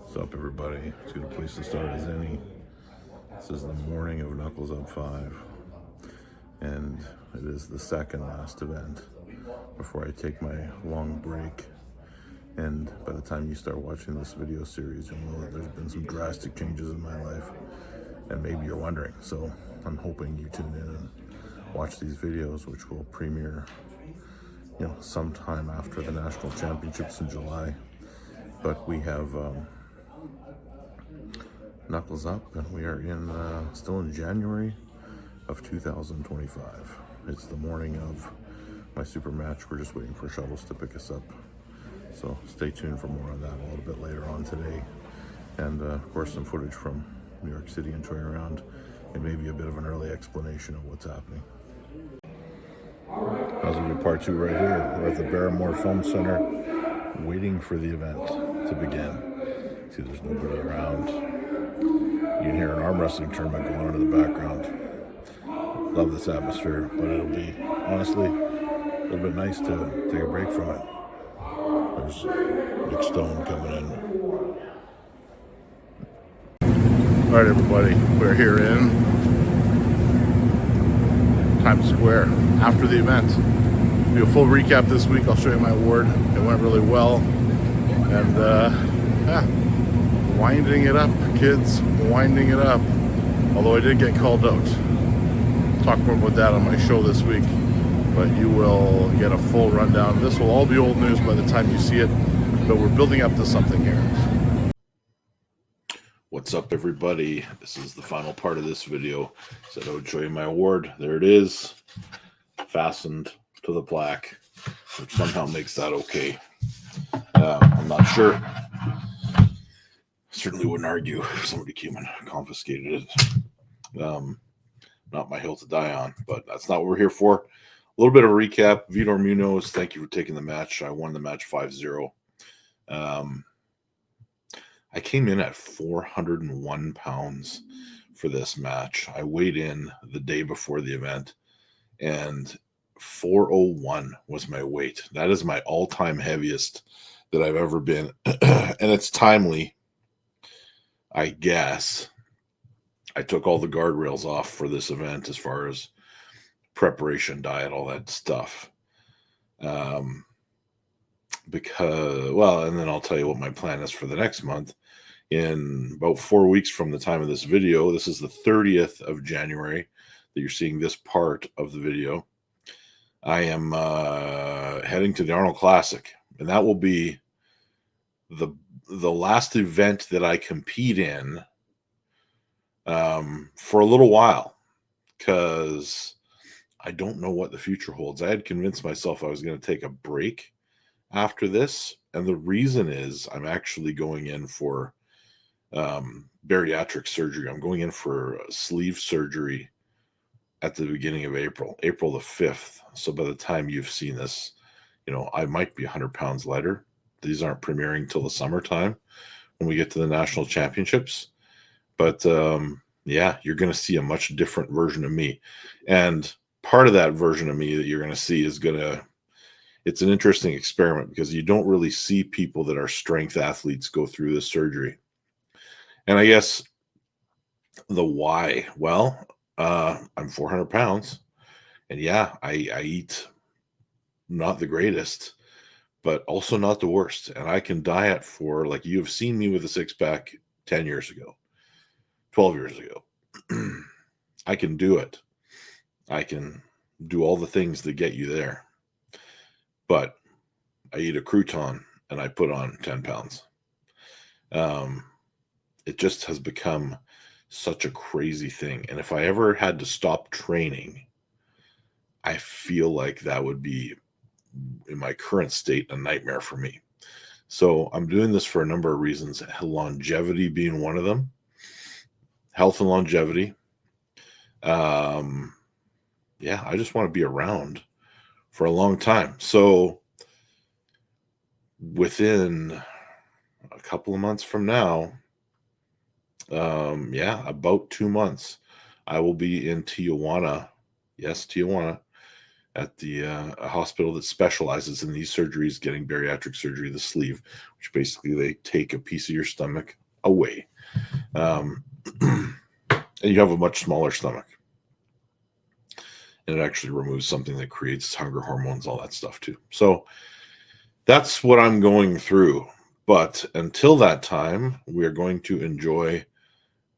What's up, everybody? It's a good place to start as any. This is the morning of Knuckles Up 5, and it is the second last event before I take my long break. And by the time you start watching this video series, you'll know that there's been some drastic changes in my life, and maybe you're wondering. So I'm hoping you tune in and watch these videos, which will premiere, sometime after the national championships in July. But we have Knuckles Up, and we are still in January of 2025. It's the morning of my super match. We're just waiting for shuttles to pick us up. So stay tuned for more on that a little bit later on today. And of course, some footage from New York City and touring around, and maybe a bit of an early explanation of what's happening. As we do part two right here, we're at the Barrymore Film Center waiting for the event to begin. See, there's nobody around. You can hear an arm wrestling tournament going on in the background. Love this atmosphere, but it'll be, honestly, a little bit nice to take a break from it. There's Nick Stone coming in. All right, everybody, we're here in Times Square after the event. Do a full recap this week. I'll show you my award. It went really well, and winding it up, kids, winding it up. Although I did get called out. Talk more about that on my show this week, but you will get a full rundown. This will all be old news by the time you see it, but we're building up to something here. What's up, everybody? This is the final part of this video. Said I would show you my award. There it is, fastened to the plaque, which somehow makes that okay. I'm not sure. Certainly wouldn't argue if somebody came and confiscated it. Not my hill to die on, but that's not what we're here for. A little bit of a recap. Vitor Munoz, thank you for taking the match. I won the match 5-0. I came in at 401 pounds for this match. I weighed in the day before the event, and 401 was my weight. That is my all-time heaviest that I've ever been. And it's timely, I guess. I took all the guardrails off for this event as far as preparation, diet, all that stuff. Because, well, and then I'll tell you what my plan is for the next month. In about 4 weeks from the time of this video, this is the 30th of January that you're seeing this part of the video, I am heading to the Arnold Classic, and that will be the last event that I compete in for a little while, because I don't know what the future holds. I had convinced myself I was going to take a break after this, and the reason is I'm actually going in for bariatric surgery. I'm going in for sleeve surgery at the beginning of April the 5th. So by the time you've seen this, I might be 100 pounds lighter. These aren't premiering till the summertime when we get to the national championships. But yeah, you're going to see a much different version of me. And part of that version of me that you're going to see is it's an interesting experiment, because you don't really see people that are strength athletes go through this surgery. And I guess the why, well, I'm 400 pounds, and yeah, I eat not the greatest, but also not the worst. And I can diet for, like, you have seen me with a six-pack 10 years ago, 12 years ago. I can do it. I can do all the things that get you there. But I eat a crouton and I put on 10 pounds. It just has become such a crazy thing. And if I ever had to stop training, I feel like that would be, in my current state, a nightmare for me. So I'm doing this for a number of reasons, longevity being one of them. Health and longevity. Yeah, I just want to be around for a long time. So within a couple of months from now, about 2 months, I will be in Tijuana. Yes, Tijuana, at the a hospital that specializes in these surgeries, getting bariatric surgery, the sleeve, which basically they take a piece of your stomach away. And you have a much smaller stomach. And it actually removes something that creates hunger hormones, all that stuff too. So that's what I'm going through. But until that time, we are going to enjoy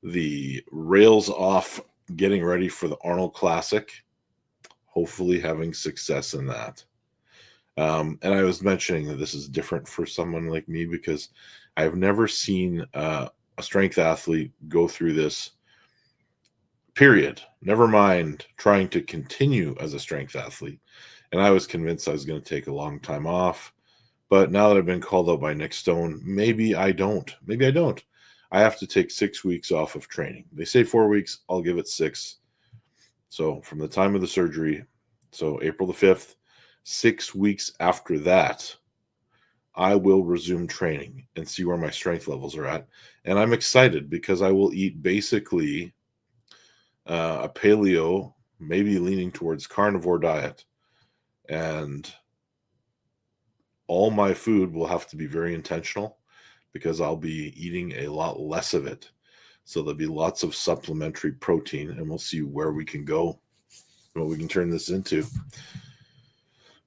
the rails off, getting ready for the Arnold Classic, hopefully having success in that. And I was mentioning that this is different for someone like me because I've never seen a strength athlete go through this, period. Never mind trying to continue as a strength athlete. And I was convinced I was going to take a long time off. But now that I've been called out by Nick Stone, maybe I don't. Maybe I don't. I have to take 6 weeks off of training. They say 4 weeks. I'll give it 6. So from the time of the surgery, so April the 5th, 6 weeks after that, I will resume training and see where my strength levels are at. And I'm excited because I will eat basically a paleo, maybe leaning towards carnivore diet. And all my food will have to be very intentional because I'll be eating a lot less of it. So there'll be lots of supplementary protein, and we'll see where we can go, what we can turn this into.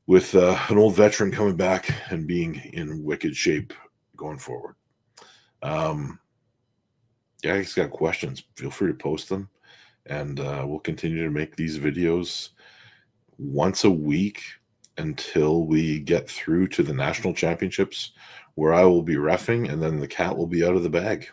With an old veteran coming back and being in wicked shape going forward. Yeah, I just got questions. Feel free to post them, and we'll continue to make these videos once a week until we get through to the national championships, where I will be reffing, and then the cat will be out of the bag.